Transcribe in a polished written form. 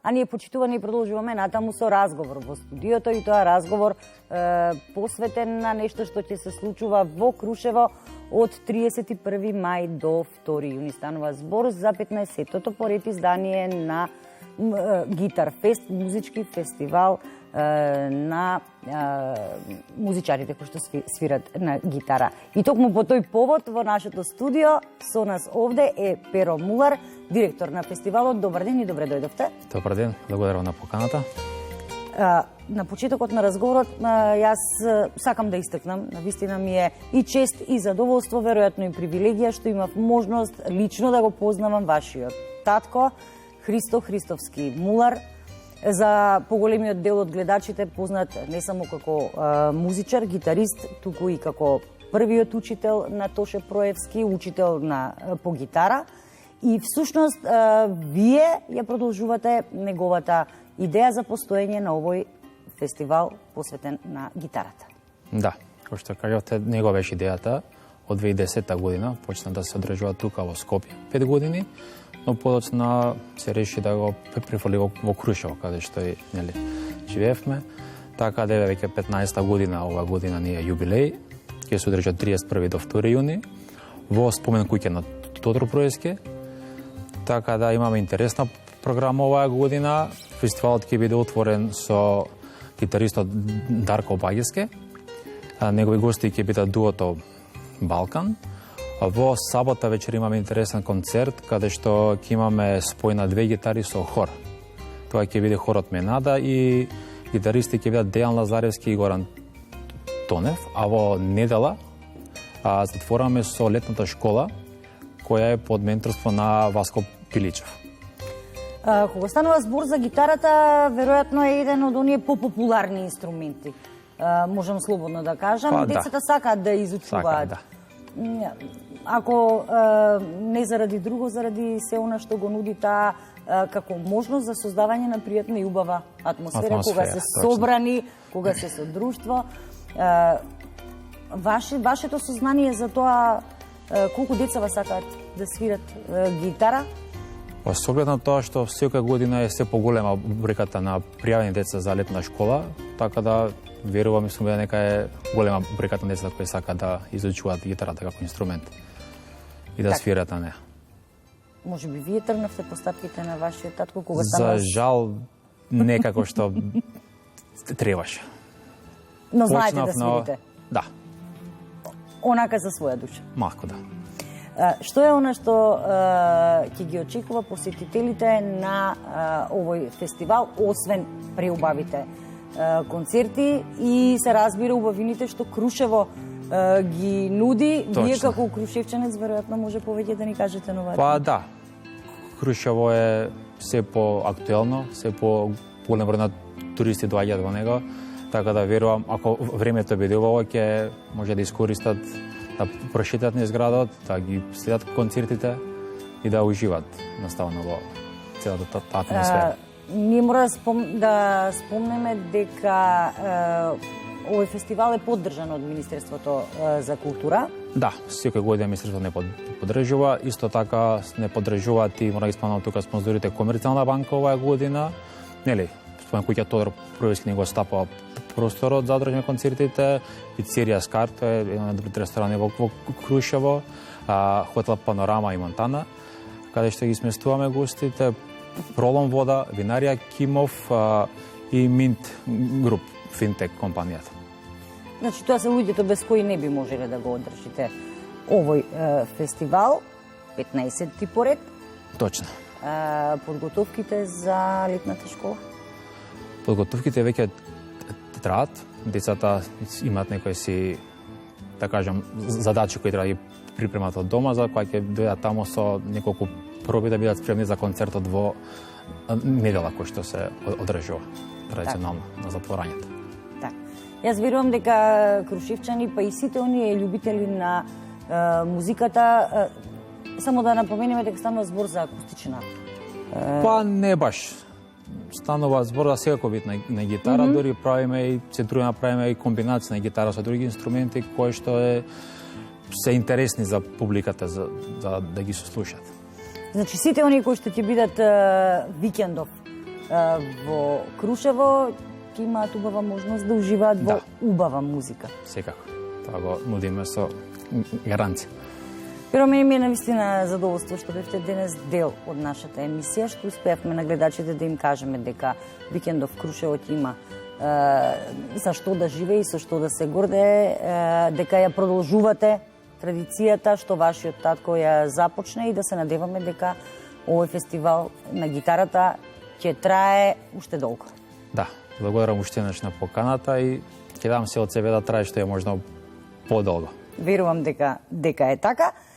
а ние почитуваме и продолжуваме натаму со разговор во студиото и тоа разговор посветен на нешто што ќе се случува во Крушево од 31 мај до 2 јуни. Станува збор за 15-тото поред издание на Гитар Фест, музички фестивал на музичарите кои што свират на гитара. И токму по тој повод во нашето студио со нас овде е Перо Мулар, директор на фестивалот. Добар ден и добре дојдовте. Добар ден, благодарам на поканата. На почетокот на разговорот, јас сакам да истакнам, навистина ми е и чест и задоволство, веројатно и привилегија, што имав можност лично да го познавам вашиот татко, Христо Христовски Мулар, за поголемиот дел од гледачите познат не само како музичар, гитарист, туку и како првиот учител на Тоше Проевски, учител по гитара. И всушност вие ја продолжувате неговата идеја за постоење на овој фестивал посветен на гитарата. Да, како што кажавте, негова беше идејата од 2010 година, почна да се одржува тука во Скопје 5 години, но подоцна се реши да го префрли во Крушево, каде што и живеевме. Така да е веќе 15-та година, ова година ни е јубилеј, ќе се одржа 31 до 2 јуни во спомен куќа на Тодор Проевски. Така да имаме интересна програма оваа година. Фестивалот ќе биде отворен со гитаристот Дарко Багеске. Негови гости ќе бидат дуото Балкан. Во сабота вечер имаме интересен концерт, каде што ќе имаме спој на две гитари со хор. Тоа ќе биде хорот Менада и гитаристи ќе бидат Дејан Лазаревски и Горан Тонев. А во недела затвораме со летната школа, која е под менторство на Васко Пиличев. Кога станува збор за гитарата, веројатно е еден од оние попопуларни инструменти. Можам слободно да кажам. Децата сакаат да изучуваат. Да. Ако не заради друго, заради се она што го нуди таа како можност за создавање на пријатна и убава атмосфера, кога се собрани, кога се со друштво. Вашето сознание за тоа колку деца сакаат да свират гитара? Со оглед на тоа што секоја година е се поголема бројката на пријавени деца за летна школа, така да верувам дека е голема бројката на деца кои сакаат да изучуваат гитарата како инструмент и да свират на неа. Може би вие тргнавте по стапките на вашиот татко кога станува? За жал не како што требаше. Но знаете да свирите? Да. Онака за своја душа? Малку, да. Што е она што ќе ги очекува посетителите на овој фестивал, освен преубавите концерти и се разбира убавините што Крушево ги нуди? Точно. Вие како крушевчанец веројатно може повеќе да ни кажете на ова? Па да. Крушево е се по-актуелно, се по-голем број на туристи доаѓаат во него, така да верувам ако времето биде убаво ќе може да искористат да прошетат низ градот, да ги следат концертите и да уживат наставно во целата таа атмосфера. Ние мора да спомнеме дека овој фестивал е поддржан од Министерството за култура. Да, секоја година Министерството не поддржува, исто така не поддржуваат и мора да спомнам тука спонзорите Комерцијална банка оваа година. Нели, спомен куќа Тодор Проевски не го стапува просторот за одржање концертите, пицерија Скарто е еден од добрите ресторани во Крушево, хотел Панорама и Монтана, каде што ги сместуваме гостите, Пролом вода, винарија Кимов и Минт груп, финтек компанијата. Значи, тоа се луѓето без кои не би можеле да го одржите овој фестивал, 15-ти поред. Точно. Подготовките за летната школа? Подготовките веќе траат, децата имаат некои си, да кажам, задачи кои треба да ги припремат од дома, за кои ќе дојдат тамо со неколку проби да бидат спремни за концертот во недела кој што се одржува традиционално на затворањето. Так. Јас верувам дека крушевчани, па и сите оние љубители на музиката, само да напоменеме дека станува збор за акустична. Па не баш. Станува збор за секако вид на гитара, дори правиме и се трудиме да правиме и комбинација на гитара со други инструменти кои што се интересни за публиката за да ги сослушат. Значи сите оние кои што ќе бидат викендов во Крушево ќе имаат убава можност да уживаат во убава музика. Секако. Тоа го нудиме со гаранција. Pero мене ми е навистина задоволство што бевте денес дел од нашата емисија, што успеавме на гледачите да им кажеме дека Викендов Крушево ќе има за што да живее и со што да се гордее, дека ја продолжувате традицијата што вашиот татко ја започна и да се надеваме дека овој фестивал на гитарата ќе трае уште долго. Да, благодарам уште еднаш на поканата и ќе дам се од себе да трае што е можно подолго. Верувам дека е така.